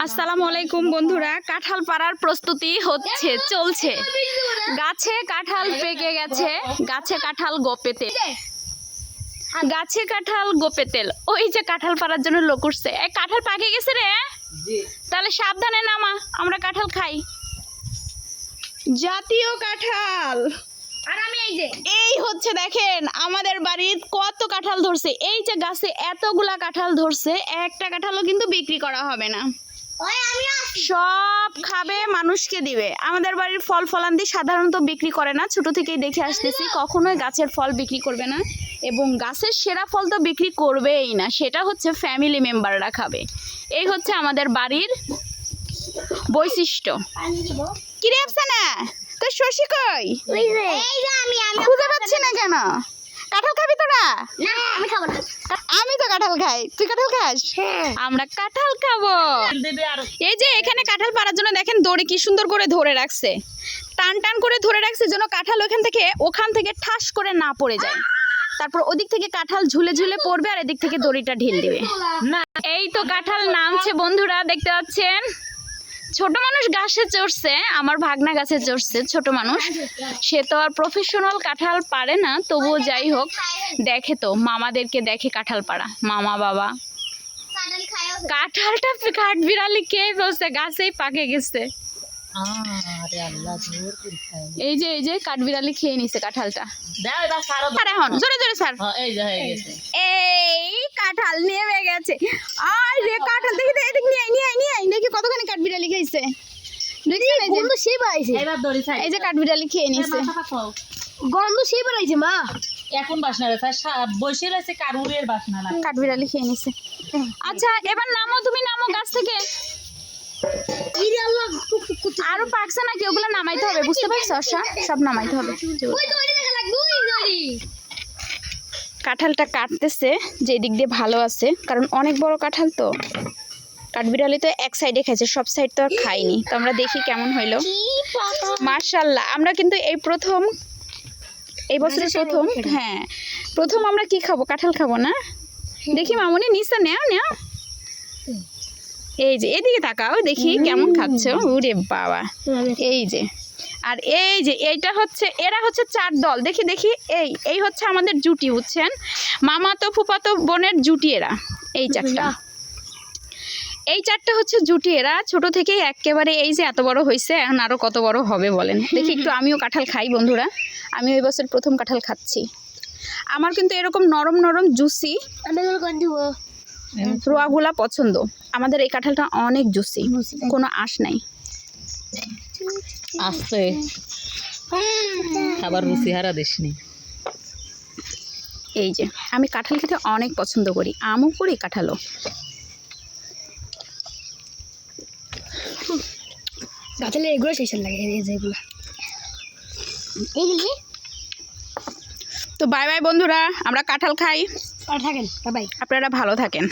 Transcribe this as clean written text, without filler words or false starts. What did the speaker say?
আসসালামু আলাইকুম বন্ধুরা, কাঁঠাল পাড়ার প্রস্তুতি হচ্ছে, চলছে। গাছে কাঁঠাল পেকে গেছে, গাছে কাঁঠাল গোপেতে, গাছে কাঁঠাল গোপেতেল। ওই যে কাঁঠাল পাড়ার জন্য লোক উঠছে। এই কাঁঠাল পাকে গেছে রে, তাহলে সাবধানে নামা, আমরা কাঁঠাল খাই। জাতীয় কাঁঠাল। আর আমি এই হচ্ছে, দেখেন আমাদের বাড়ির কত কাঁঠাল ধরছে। এই যে গাছে এতগুলা কাঁঠাল ধরছে, একটা কাঁঠালও কিন্তু বিক্রি করা হবে না, সব খাবে, মানুষকে দিবে। আমাদের বাড়ির ফল ফলান্তি সাধারণত বিক্রি করে না, ছোট থেকেই দেখে আসতেছি কখনোই গাছের ফল বিক্রি করবে না, এবং গাছের সেরা ফল তো বিক্রি করবেই না, সেটা হচ্ছে ফ্যামিলি মেম্বাররা খাবে। এই হচ্ছে আমাদের বাড়ির বৈশিষ্ট্য। কি রে আফসানা, তোর শশী কই? খুঁজে পাচ্ছি না কেন? কাঁঠাল খাবি তোরা? আমি তো কাঁঠাল খাই, তুই কাঁঠাল খাস? আমরা কাঁঠাল খাবো। এই যে এখানে কাঁঠাল পাড়ার জন্য দেখেন দড়ি কি সুন্দর করে ধরে রাখছে, টান টান করে ধরে রাখছে যেন কাঁঠাল ওখান থেকে ঠাস করে না পড়ে যায়। তারপর ওদিক থেকে কাঁঠাল ঝুলে ঝুলে পড়বে আর এদিক থেকে দড়িটা ঢিল দিবে। এই তো কাঁঠাল নামছে বন্ধুরা, দেখতে পাচ্ছেন। ছোট মানুষ গাছে চড়ছে, আমার ভাগনা গাছে চড়ছে। ছোট মানুষ, সে তো আর প্রফেশনাল কাঁঠাল পারে না, তবুও যাই হোক দেখে, তো মামাদেরকে দেখে কাঁঠাল পাড়া, মামা বাবা। কাঁঠালটা কাঠবিড়ালি খেয়ে ফেলছে, গাছেই পাকে গেছে। এই যে কাঠবিড়ালি খেয়ে নিছে কাঁঠালটা। এখন জোরে জোরে স্যার, এই কাঁঠাল নেমে গেছে। আর রে কাঁঠাল দেখি, এদিক নিয়ে আই দেখি কতখানি কাঠবিড়ালি খাইছে। এই যে কাঠবিড়ালি খেয়ে নিছে, গন্ধ সেই বাড়াইছে মা। এখন বাসনা বসে রয়েছে, কারুরের বাসনা লাগে, কাঠবিড়ালি খেয়ে নিছে। আচ্ছা এবার নামো, তুমি নামো গাছ থেকে। আরো পাকছে নাকি, ওগুলো নামাইতে হবে, বুঝতে পারছো? সব নামাইতে হবে। কাঁঠালটা কাটতেছে যে দিক দিয়ে ভালো আছে, কারণ অনেক বড় কাঁঠাল তো। কাঠবিড়ালি তো এক সাইডে খাইছে, সব সাইড তো আর খাইনি। তো আমরা দেখি কেমন হইলো। মাশাআল্লাহ, আমরা কিন্তু এই বছরের প্রথম, হ্যাঁ প্রথম আমরা কি খাবো, কাঁঠাল খাবো না? দেখি মামুনি নিচে নেও। এই যে এদিকে তাকাও, দেখি কেমন খাচ্ছ। ওরে বাবা, এই যে। আর এই যে এইটা হচ্ছে, এরা হচ্ছে 4 দল। দেখি এই হচ্ছে আমাদের জুটি, বুঝছেন? মামাতো ফুফাতো বোনের জুটি এরা। এই 4টা হচ্ছে জুটি। এরা ছোট থেকেই একেবারে এই যে এত বড় হয়েছে, এখন আরো কত বড় হবে বলেন দেখি। একটু আমিও কাঁঠাল খাই বন্ধুরা, আমি এই বছর প্রথম কাঁঠাল খাচ্ছি। আমার কিন্তু এরকম নরম নরম জুসি রোয়াগুলা পছন্দ। আমাদের এই কাঁঠালটা অনেক জুসি, কোনো আঁশ নাই। আসছে খাবার রুচি হারা দেশনি। এই যে আমি কাঁঠাল খেতে অনেক পছন্দ করি, আমও করি, কাঁঠালও। কাঁঠালের এগুলো শেষ লাগে, যেগুলো। তো বাই বাই বন্ধুরা, আমরা কাঁঠাল খাই। থাকেন, বাই। আপনারা ভালো থাকেন।